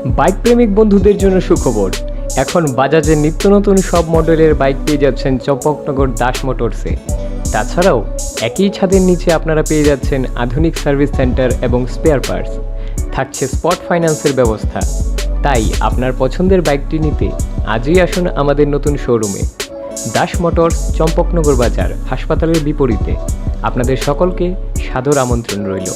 Bike প্রেমিক বন্ধুদের জন্য সুখবর, এখন বাজাজের নিত্য নতুন সব মডেলের বাইক পেয়ে যাচ্ছেন চম্পকনগর দাস মোটরসে। তাছাড়াও একই ছাদের নিচে আপনারা পেয়ে যাচ্ছেন আধুনিক সার্ভিস সেন্টার এবং স্পেয়ার পার্টস, থাকছে স্পট ফাইন্যান্সের ব্যবস্থা। তাই আপনার পছন্দের বাইকটি নিতে আজই আসুন আমাদের নতুন শোরুমে। দাস মোটরস, চম্পকনগর বাজার, হাসপাতালের বিপরীতে। আপনাদের সকলকে সাদর আমন্ত্রণ রইল।